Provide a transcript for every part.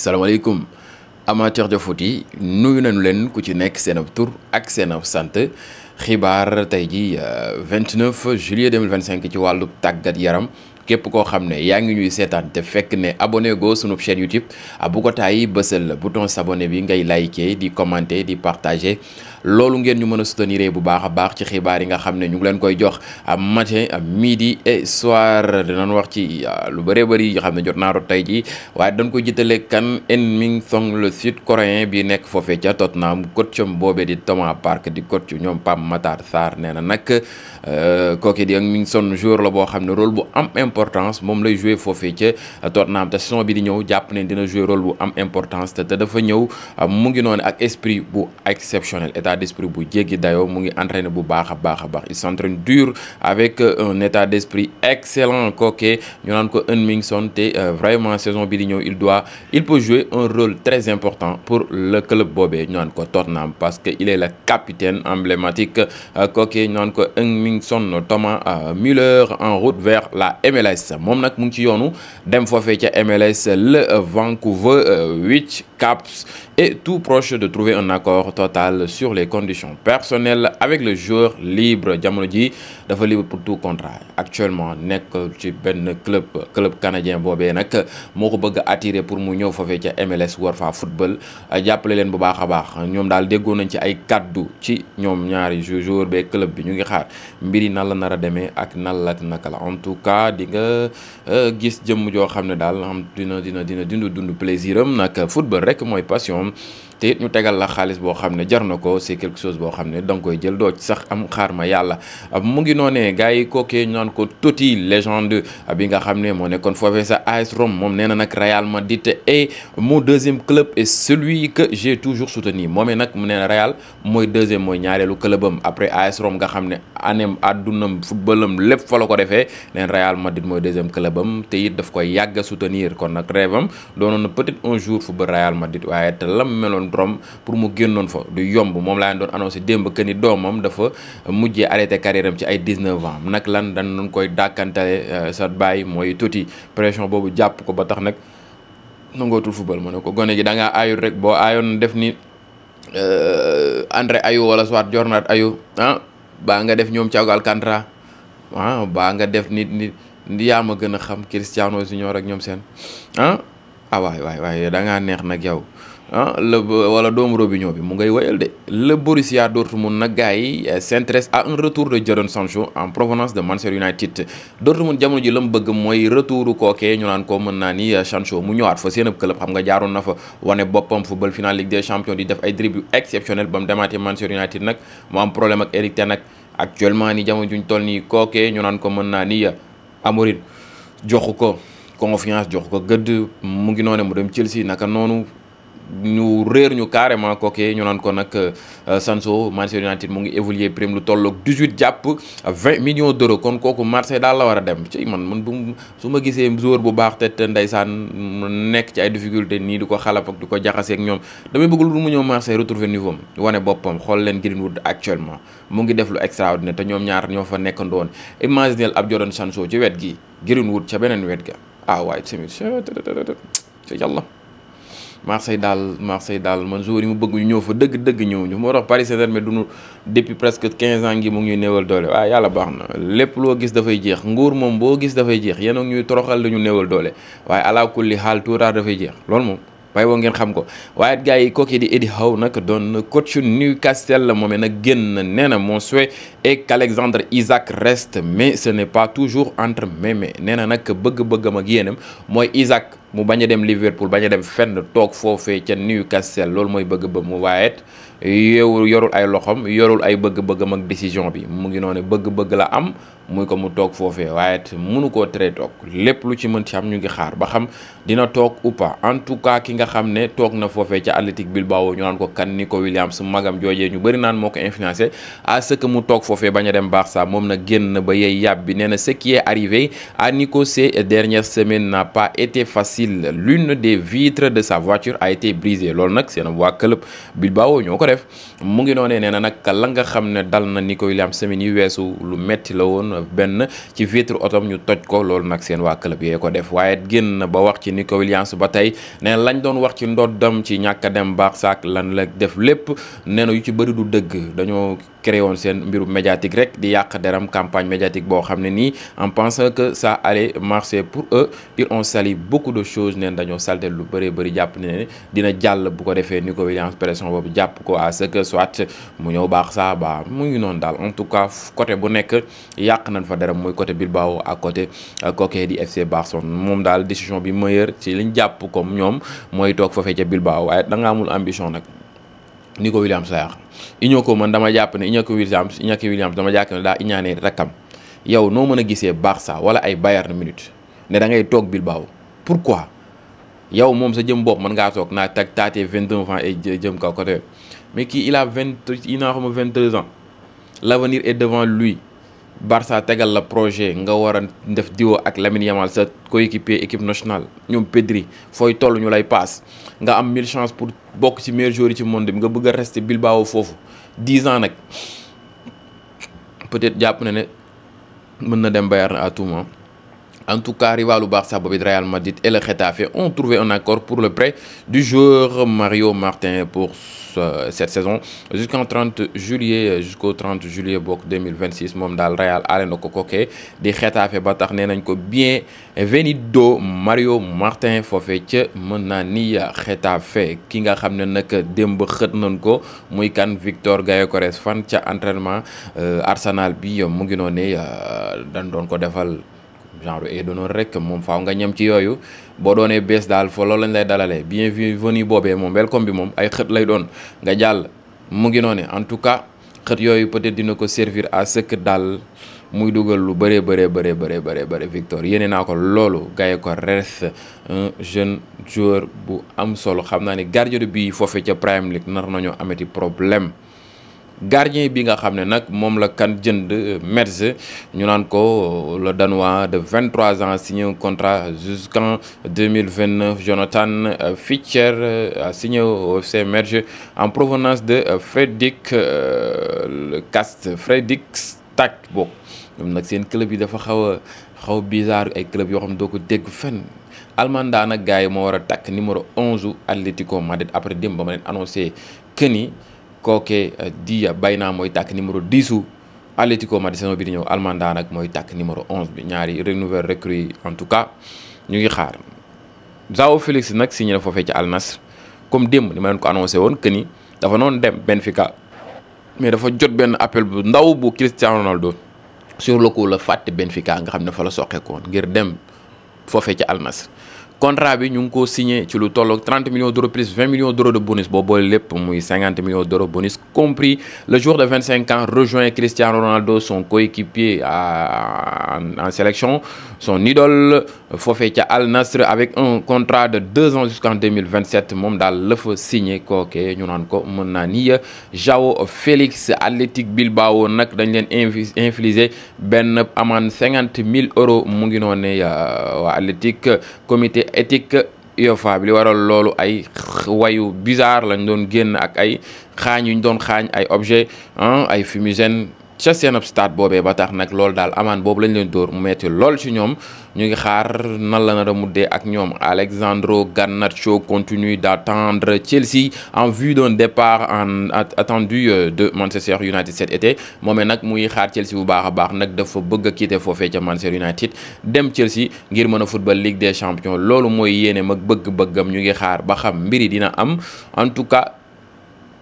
salaamaaleykum amateur de foot yi nuyu nañu leen ku ci nekk seen ab tur ak seen ab sant xibaar tey ji 29 juillet 2025 ci wàllu tàggat yaram képp koo xam ne yaa ngi ñuy seetaan te fekk ne abonné go sunu chaîne YouTube bu ko tàyyi bësal bouton s'abonner bi ngay liker di commenter di partager loolu ngeen ñu mën a soutenir bu baax a baax ci xibaar yi nga xam ne ñu ngi leen koy jox matin midi et soir dinañ wax ci lu bëree bëri yoo xam ne jot naa rot tey jii waaye dañ koy jiitale kan Heung-min Son le sud coréen bi nekk foofee ca Tottenham coacham boobee di Thomas Park di coach ñoom Pape Matar Sarr nee na nag kooki di Heung-min Son joueur la boo xam ne rôle bu am importance moom lay joué foofee ca Tottenham te saison bi di ñëw jàpp ne dina joué rôle bu am importance te dafa ñëw mu ngi noonu ak esprit bu exceptionnel état d'esprit bu jéggi dayoo mu ngi entraîné bu baax a baax il s'entraîne dur avec un état d'esprit excellent kooke ñu naan ko Heung-min Son te vraiment saison bi di ñëw il peut jouer un rôle très important pour le club boobee ñu naan ko Tottenham parce que il est le capitaine emblématique kooke ñu naan ko Heung-min Son Thomas Müller en route vers la MLS moom nag mu ngi ci yoonu dem foofee ca MLS le Vancouver Whitecaps est tout proche de trouver un accord total sur les conditions personnelles avec le joueur libre jamono ji dafa libre pour tout contrat actuellement nekk ci benn club canadien boobee nag moo ko bëgg a attirer pour mu ñëw foofee ca MLS war faa football jàppale leen bu baax a baax ñoom daal déggoo nañ ci ay kaddu ci ñoom ñaari joueur bee club bi ñu ngi xaar mbir yi nan la nar a demee ak nan la naka la en tout cas di nga gis jëmm joo xam ne daal am dina dund plaisir am nag football rek mooy passion te it ñu tegal la xaalis boo xam ne jar na ko c'est quelque chose boo xam ne da nga koy jël doo ci sax am xaar ma yàlla mu ngi noonee gars yi kookee ñu naan ko Totti légende bi nga xam ne moo nekkoon foofee sa AS Rome moom nee na nag Real Madrid est mon deuxième club et celui que j'ai toujours soutenu moomee nag mu nee na Real mooy deuxième mooy ñaareelu clubam après AS Rome nga xam ne anem àddunam footballam lépp fa la ko defee neen Real Madrid mooy deuxième clubam te it daf koy yàgg a soutenir kon nag rêvam doonoon na peut-être un jour football Real Madrid waaye te lam meloon Rome pour mu génnoon fa du yomb moom laa doon annoncé démb que ni doomam dafa mujjee arrêté carrière am ci ay 19 ans nag lan dañ doon koy dàkkantale sa baay mooy Totti pression boobu jàpp ko ba tax nag nangootul football mu ne ko gone gi da ngaa aayul rek boo aayoon def ni André Ayew wala soit Jornat Ayew baa nga def ñoom Thiago Alcantara baa nga def nit yaa ma gën a xam Cristiano Junior ak ñoom seen waay da ngaa neex nag yow wala doomu Robinho bi mu ngay wayal de le Borussia Dortmund nag gars yi s'intéresse à un retour de Jadon Sancho en provenance de Manchester United Dortmund jamono ji la mu bëgg mooy retouru kookee ñu naan ko mën naa ni Sancho mu ñëwaat fa seen ab club xam nga jaaroon na fa wane boppam football final Ligue des Champions di def ay dribble exceptionnel ba mu demaatee Manchester United nag mu am problème ak Eric Ten Hag actuellement ni jamono juñ toll nii kookee ñu naan ko mën naa ni Amorim joxu ko confiance joxu ko gëdd mu ngi noone mu dem Chelsea naka noonu ñu réer ñu carrément kooke ñu naan ko nag Sancho Manchester United mu ngi évoluer prime lu tolloog 18 jàpp 20 millions d'euros kon kooku Marseille daal la war a dem ci man bu su ma gisee joueur bu baax te ndeysaan nekk ci ay difficulté nii di ko xalap ak di ko jaxasee ak ñoom damay bëgg lu mu ñëw Marseille retrouver niveau am wane boppam xool leen Greenwood actuellement mu ngi def lu extraordinaire te ñoom ñaar ñoo fa nekkandoon imaginez ab Jadon Sancho ci wet gi Greenwood ca beneen wet ga waaye tamit ci yàlla Marseille daal man joueur yi mu bëgg ñu ñëw fa dëgg ñëw ñu moo tax Paris Saint-Germain duñu depuis presque 15 ans ngi mu ngi ñuy néewal doole waaye yàlla baax na lépp loo gis dafay jeex nguur moom boo gis dafay jeex yéen a ñuy toroxal dañu néewal doole waaye ala kulli xaal tuuraar dafay jeex loolu moom waaye boo ngeen xam ko waaye gars yi kooki di Eddie Howe nag doon coach Newcastle moomee nag génn nee na mon souhait est qu'Alexandre Isak reste mais ce n'est pas toujours entre mes mains nee na nag bëgg-bëggam ak yéenam mooy Isak mu bañ a dem Liverpool bañ a dem fenn toog foofee ca Newcastle loolu mooy bëgg-bëgg mu waaye yorul ay loxom yorul ay bëgg-bëggam ak décision bi mu ngi noonu bëgg-bëgg la am muy ko mu toog foofee waaye mënu koo tere toog lépp lu ci mën ci am ñu ngi xaar ba xam dina toog ou pas en tout cas ki nga xam ne toog na foofee ca Athletic Bilbao ñu naan ko kan Nico Williams magam joojee ñu bëri naan moo ko influencé à ce que mu toog foofee bañ a dem Barça moom na génn ba yey yàb bi nee na ce qui est arrivé à Nico ces dernières semaines n'a pas été facile Brésil l'une des vitres de sa voiture a été brisée loolu nag seen waa club Bilbao ñoo ko def mu ngi noonee nee na nag la nga xam ne dal na Nico Williams semaine yi weesu lu metti la woon benn ci vitre otom ñu toj ko loolu nag seen waa club yee ko def waaye génn ba wax ci Nico Williams ba tey nee na lañ doon wax ci ndoddam ci ñàkk a dem Barça lan la def lépp nee na yu ci bëri du dëgg dañoo créé woon seen mbiru médiatique rek di yàq deram campagne médiatique boo xam ne nii en pensant que ça allait marcher pour eux ils ont sali beaucoup de choses neen dañoo salte lu bëree bëri jàpp ne dina jàll bu ko defee Nico Williams pression boobu jàpp ko à ce que soit mu ñëw Barça ba mu ngi noonu daal en tout cas côté bu nekk yàq nañ fa deram muy côté Bilbao ak côté kooke di FC Barcelone moom daal décision bi meilleure ci liñ jàpp comme ñoom mooy toog foofee ca Bilbao waaye da nga amul ambition nag Nico Williams la yàq Iñaki man dama jàpp ne Iñaki Williams dama jàpp ne daa iñaanee rakkam yow noo mën a gisee Barça wala ay Bayern Munich ne da ngay toog Bilbao pourquoi yow moom sa jëm bopp mën ngaa toog naa tag taatee 29 ans et jëm kaw côté mais kii il a 22 ans l'avenir est devant lui Barça tegal la projet nga war a def duo ak Lamine Yamal sa coéquipier équipe nationale ñoom Pedri fooy toll ñu lay paas nga am 1000 chances pour bokk ci meilleurs joueurs yi ci monde bi nga bëgg a rester Bilbao foofu 10 ans nag peut-être jàpp na ne mën na dem Bayern à tout moment. En tout cas, rivalu Barça boobu Real Madrid et le Getafe ont trouvé un accord pour le prêt du joueur Mario Martin pour cette saison jusqu'au 30 juillet bokk 2026 moom daal Real aale na ko kookee di Getafe ba tax nee nañ ko bienvenido Mario Martin foofee ca mën naa ni Getafe ki nga xam ne nag démb xët nañ ko muy kan Victor Gyökeres fan ca entraînement Arsenal bi mu ngi noonu ne dañ doon ko defal genre et d'honneur rek moom faaw nga ñam ci yooyu boo doonee bees daal fo loolu lañ lay dalalee bienvenue boobee moom welcome bi moom ay xët lay doon nga jàll mu ngi noonu en tout cas xët yooyu peut-être dina ko servir à ce que daal muy dugal lu bëree Victor yéene naa ko loolu Gyökeres un jeune joueur bu am solo xam naa ne gardien de but foofee ca Premier League nar nañoo amati problème gardien bi nga xam ne nag moom la kan jënd Metz ñu naan ko le Danois de 23 ans signé un contrat jusqu'en 2029 Jonathan Fischer a signé au FC Metz en provenance de Fredrikstad bokk ñoom nag seen club yi dafa xaw bizarre ay club yoo xam ne doo ko dégg fenn Almanda nag gars yi moo war a takk numéro 11 Atlético Madrid après démb ba ma leen annoncé que ni kooke di Bayna mooy tàkk numéro 10 Atlético Madrid saison bi di ñëw Almanda nag mooy tàkk numéro 11 bi ñaari nouvelle recrue en tout cas ñu ngi xaar João Félix nag signé na foofee ci Al Nassr comme démb ni ma leen ko annoncé woon que ni dafa noonu dem Benfica mais dafa jot benn appel bu ndaw bu Cristiano Ronaldo sur le coup la fàtte Benfica nga xam ne fa la soqeekoon ngir dem foofee ci Al Nassr contrat bi ñu ngi ko signé ci lu tolloog 30 millions d'euros plus 20 millions d'euros de bonus boo boole lépp muy 50 millions d'euros bonus compris. Le joueur de 25 ans rejoint Cristiano Ronaldo, son coéquipier en sélection, son idole foofee ca Al Nassr avec un contrat de 2 ans jusqu'en 2027 moom daal la fa signé kooke ñu naan ko mën naa ni João Félix. Athletic Bilbao nag dañ leen infligé benn amende 50 000 euros mu ngi noonu ne waa Athletic comité éthique UEFA bi li waral loolu ay wayu bizarre lañ doon génn ak ay xaañ yu ñu doon xaañ ay objet ay fumigène ca seen ab stade boobee ba tax nag loolu daal amaan boobu lañ leen dóor mu metti lool ci ñoom ñu ngi xaar nan la nar a muddee ak ñoom. Alexandro Garnacho continue d'attendre Chelsea en vue d'un départ attendu de Manchester United cet été moomee nag muy xaar Chelsea bu baax a baax nag dafa bëgg a quitter foofee ca Manchester United dem Chelsea ngir mën a football Ligue des Champions loolu mooy yéene mag bëgg-bëggam ñu ngi xaar ba xam mbiri dina am. En tout cas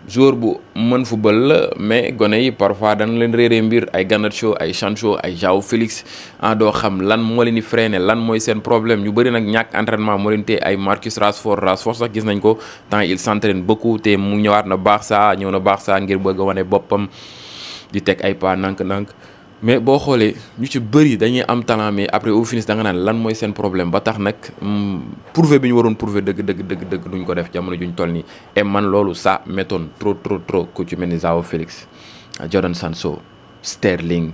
joueur bu mën football la mais gone yi parfois dañ leen réeree mbir ay Garnacho ay Sancho ay João Félix doo xam lan moo leen di freiné lan mooy seen problème ñu bëri nag ñàkk entraînement moo leen tee ay Marcus Rashford sax gis nañ ko temps il s'entraîne beaucoup te mu ñëwaat na Barça ñëw na Barça ngir bëgg a wane boppam di teg ay pas nank-nank mais boo xoolee ñu ci bëri dañuy am talent mais après au finish da nga naan lan mooy seen problème ba tax nag prouver bi ñu waroon prouver dëgg duñ ko def jamono juñ toll nii. et man loolu ça m'étonne trop ku ci mel ni João Félix, Jadon Sancho, Sterling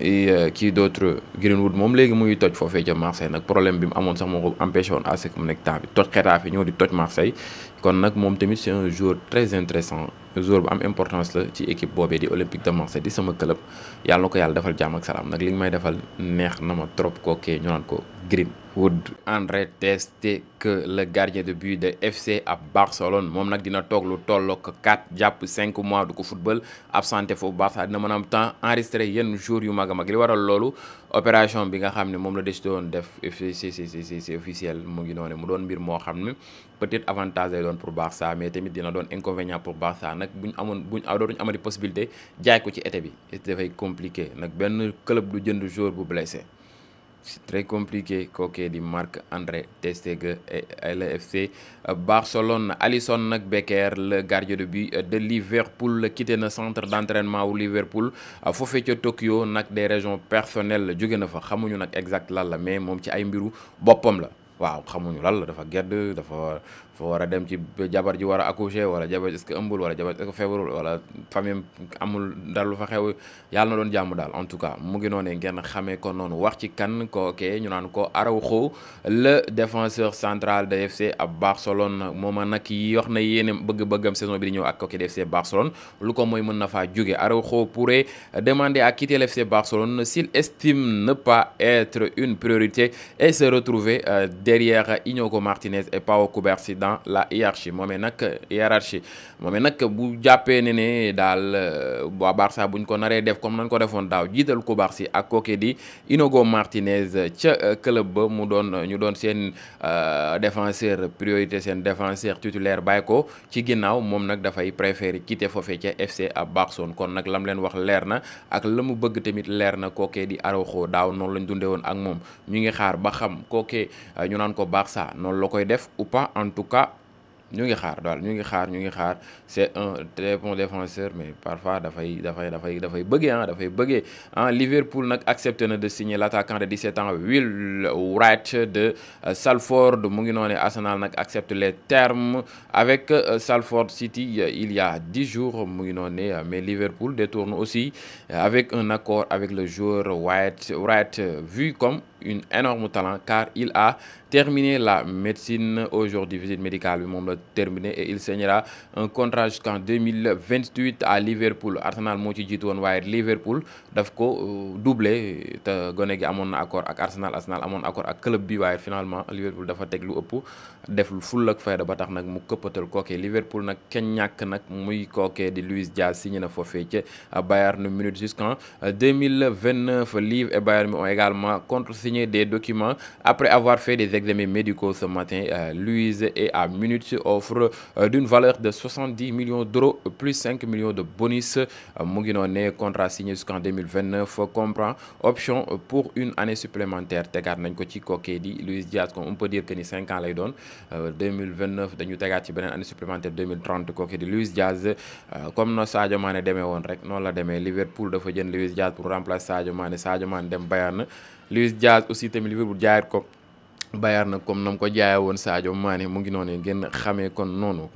et qui d'autre Greenwood moom léegi muy toj foofee ca Marseille nag problème bi mu amoon sax moo ko empêché woon à ce que mu nekk temps bi toj Getafe ñëw di toj Marseille kon nag moom tamit c'est un joueur très intéressant joueur bu am importance la ci équipe boobee di Olympique de Marseille di sama club yàlla na ko yàlla defal jàmm ak salaam nag li nga may defal neex na ma trop kookee ñu naan ko Greenwood. André Ter Stegen le gardien de but de FC à Barcelone moom nag dina toog lu tollook 4 jàpp 5 mois du ko football absenté foofu Barça dina mën a am temps enregistré yenn jours yu mag a mag li waral loolu opération bi nga xam ne moom la décidé woon def c'est officiel mu ngi noonu mu doon mbir moo xam ne peut-être avantage lay doon pour Barça mais tamit dina doon inconvénient pour Barça nag buñ dootuñ amati possibilité jaay ko ci été bi dafay compliqué nag benn club du jënd joueur bu blessé. C'est très compliqué kookee di Marc-André Ter Stegen et le FC Barcelone. Alisson nag Becker le gardien de but de Liverpool quitté na centre d'entraînement wu Liverpool foofee ca Tokyo nag des raisons personnelles jóge na fa xamuñu nag exact lan la mais moom ci ay mbiru boppam la waaw xamuñu lan la dafa gedd dafa war a dem ci jabar ji war a accoucher wala jabar est-ce que ëmbul wala jabar est-ce que feebarul wala famille amul dara lu fa xew yàlla na doon jàmm daal en tout cas mu ngi noonee ngeen xamee ko noonu wax ci kan kookee ñu naan ko Araujo le défenseur central de FC à Barcelone mooma nag yi wax na yéene bëgg-bëggam saison bi di ñëw ak kookee de FC Barcelone lu ko mooy mën na faa jóge Araujo pourrait demander à quitter le FC Barcelone s'il estime ne pas être une priorité et se retrouver derrière Íñigo Martínez et Pau Cubarsí dans la hiérarchie moomee nag bu jàppee ne daal waa Barça buñ ko naree def comme nañ ko defoon daaw jiital Cubarsí ak kooke di Íñigo Martínez ca club ba mu doon ñu doon seen défenseur priorité seen défenseur titulaire bàyyi ko ci ginnaaw moom nag dafay préférer quitter foofee ca FC à Barcelone kon nag lam leen wax leer na ak la mu bëgg tamit leer na kooke di Araujo daaw noonu lañ dundee woon ak moom ñu ngi xaar ba xam kooke ñu naan ko Barça noonu la koy def ou pas en tout cas ñu ngi xaar c'est un très bon défenseur mais parfois dafay bëggee Liverpool nag accepté na de signer l'attaquant de 17 ans Will Wright de Salford mu ngi noonu Arsenal nag accepte les termes avec Salford City il y a 10 jours mu ngi noonu mais Liverpool détourne aussi avec un accord avec le joueur Wright vu comme un énorme talent car il a terminé la médecine aujourd'hui visite médicale bi moom la terminé et il signera un contrat jusqu'en 2028 à Liverpool Arsenal moo ci jiitu woon waaye Liverpool daf ko doublé te gone gi amoon na accord ak Arsenal amoon accord ak club bi waaye finalement Liverpool dafa teg lu ëpp def lu ful ak fayda ba tax nag mu këppatal kookee Liverpool nag kenn ñàkk nag muy kookee di Luis Diaz signé na foofee ca Bayern Munich jusqu'en 2029 Lille et Bayern ont également contresigné des documents après avoir fait des examens médicaux ce matin. Luis est à Munich offre d'une valeur de 70 millions d'euros plus 5 millions de bonus mu ngi noonu contrat signé jusqu'en 2029 comprend option pour une année supplémentaire tegaat nañ ko ci kookee di Luis Diaz comme on peut dire que ni 5 ans lay doon 2029 dañu tegaat ci beneen année supplémentaire 2030 kookee di Luis Diaz comme na Sadio Mané demee woon rek noonu la demee Liverpool dafa jënd Luis Diaz pour remplacer Sadio Mané dem Bayern Luis Diaz aussi tamit Liverpool jaayaat ko Bayern comme na mu ko jaayee woon Sadio Mané mu ngi noonu ngeen xamee kon noonu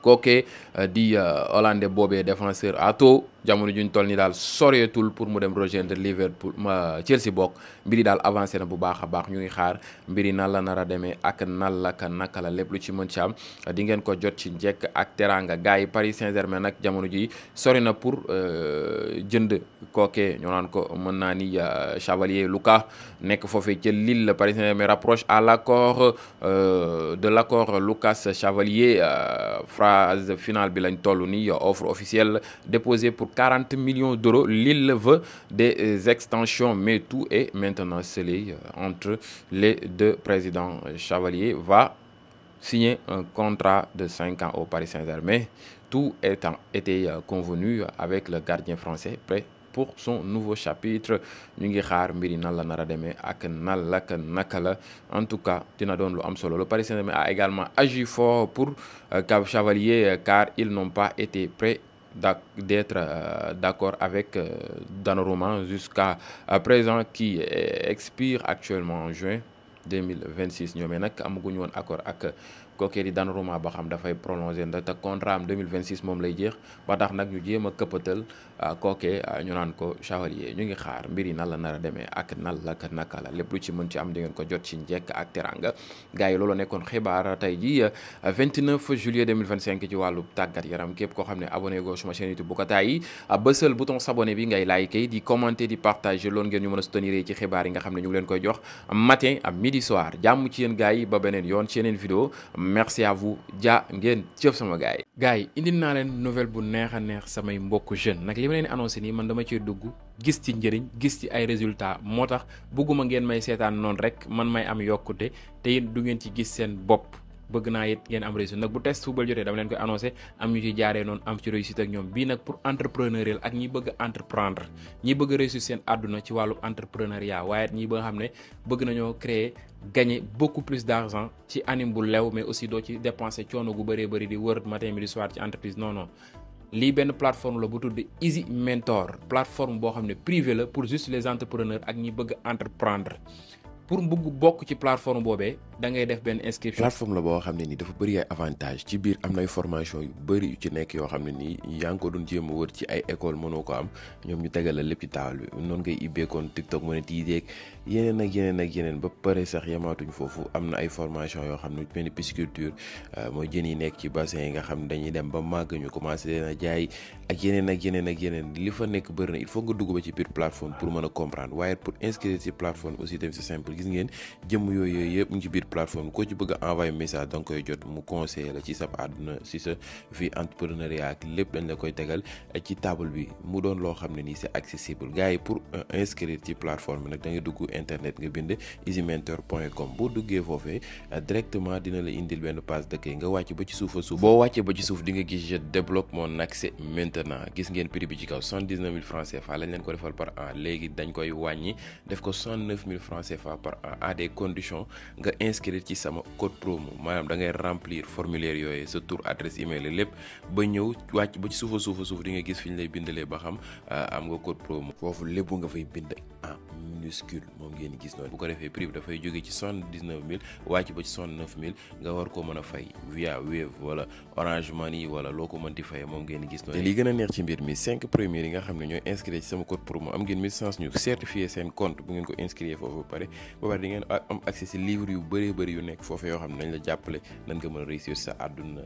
kookee di hollandais boobee défenseur ato jamono juñ toll ni daal soreetul pour mu dem rejoindre Liverpool Chelsea bokk mbiri daal avancé na bu baax a baax ñu ngi xaar mbiri nan la nar a demee ak nan la ka naka la lépp lu ci mën ci am di ngeen ko jot ci njekk ak teranga gars yi Paris Saint-Germain nag jamono ji sori na pour jënd kookee ñoo naan ko mën naa ni Chevalier Lucas nekk foofee ca Lille Paris Saint-Germain rapproche à l'accord de l'accord Lucas Chevalier phase finale bi lañ toll ni offre officielle déposée pour 40 millions d'euros. Lille veut des extensions, mais tout est maintenant scellé entre les deux présidents. Chevalier va signer un contrat de 5 ans au Paris Saint-Germain. Tout étant été convenu avec le gardien français prêt pour son nouveau chapitre ñu ngi xaar mbiri nan la nar a demee ak nan la ka naka la en tout cas dina doon lu am solo le Paris Saint-Germain a également agi fort pour Chevalier car ils n'ont pas été prêts d'être d'accord avec Donnarumma jusqu'à présent qui expire actuellement en juin 2026 ñoomee nag amaguñu woon accord ak kookee di Donnarumma ba xam dafay prolongé ndax te contrat am 2026 moom lay jeex ba tax nag ñu jéem a këppatal kookee ñu naan ko Chevalier ñu ngi xaar mbir yi nan la nar a demee ak nan la naka la lépp lu ci mën ci am di ngeen ko jot ci njekk ak teranga gars yi loolu nekkoon xibaar tey ji 29 juillet 2025 ci wàllu tàggat yaram képp koo xam ne abonné go suma chaîne YouTube bu ko tàyyi bësal bouton s'abonner bi ngay liker di commenter di partager loolu ngeen ñu mën a soutenir ci xibaar yi nga xam ne ñu ngi leen koy jox matin à midi soir jàmm ci yéen gars yi ba beneen yoon ci yeneen vidéo merci à vous ja ngeen jëf sama gars yi. gars yi indil naa leen nouvelle bu neex a neex samay mbokku jeune nag li ma leen annoncé nii man dama cee dugg gis ci njëriñ gis ci ay résultats moo tax bëgguma ngeen may seetaan noonu rek man may am yokkute te yéen du ngeen ci gis seen bopp. bëgg naa it ngeen am réussite nag bu test football jotee dama leen koy annoncé am ñu ci jaaree noonu am ci réussite ak ñoom bii nag pour entrepreneurial ak ñi bëgg a entreprendre ñi bëgg a réussir seen àdduna ci wàllu entrepreneuriat waaye ñi ba nga xam ne bëgg nañoo créer gagner beaucoup plus d'argent ci anime bu lew mais aussi doo ci dépenser coono gu bëree bëri di wër matin midi soir ci entreprise non lii benn plateforme la bu tudd Easy Mentor plateforme boo xam ne privé la pour juste les entrepreneurs ak ñi bëgg a entreprendre pour bëgg bokk ci plateforme boobee da ngay def benn inscription. plateforme la boo xam ne nii dafa bëri ay avantage ci biir am na ay formation yu bëri yu ci nekk yoo xam ne nii yaa ngi ko doon jéem a wër ci ay école mënoo ko am ñoom ñu tegal la lépp ci taal bi noonu ngay ibbeekoon TikTok monétiser yeneen ak yeneen ak yeneen ba pare sax yamaatuñ foofu am na ay formation yoo xam ne mel ni pisciculture mooy jën yi nekk ci bassin yi nga xam ne dañuy dem ba màgg ñu commencé leen a jaay ak yeneen ak yeneen ak yeneen li fa nekk bëri na il faut nga dugg ba ci biir plateforme pour mën a comprendre waaye pour inscrire ci plateforme aussi tamit c'est simple gis ngeen jëmm yooyu yëpp ngi ci biir plateforme koo ci bëgg a envoyer message da nga koy jot mu conseiller la ci sa àdduna ci sa vie entrepreneuriat ak lépp dañ la koy tegal ci table bi mu doon loo xam ne nii c'est accessible gars yi pour inscrire ci plateforme bi nag da ngay dugg internet nga bind easymentor.com boo duggee foofee directement dina la indil benn page d'accueil nga wàcc ba ci suuf a suuf boo wàccee ba ci suuf di nga gis je débloque mon accès maintenant gis ngeen prix bi ci kaw 79 000 francs CFA lañ leen ko defal par an léegi dañ koy wàññi def ko 69 000 francs CFA par an à des conditions nga inscrire ci sama code promo maanaam da ngay remplir formulaire yooyu sa tour adresse email la lépp ba ñëw wàcc ba ci suuf a suuf di nga gis fi ñu lay bindalee ba xam am nga code promo foofu lépp nga fay bind en minuscule moom ngeen gis noonu bu ko defee prix bi dafay jóge ci 79 000 wàcc ba ci 69 000 nga war koo mën a fay via Wave wala Orange Money wala loo ko mënti fayee moom ngeen gis noonu. te li gën a neex ci mbir mi 5 premiers yi nga xam ne ñooy inscrire ci sama code promo am ngeen 1000 chance ñu certifier seen compte bu ngeen ko inscrire foofu ba pare di ngeen am accès ci livre yu bëree bëri yu nekk foofu yoo xam ne nañ la jàppale nan nga mën a réussir sa àdduna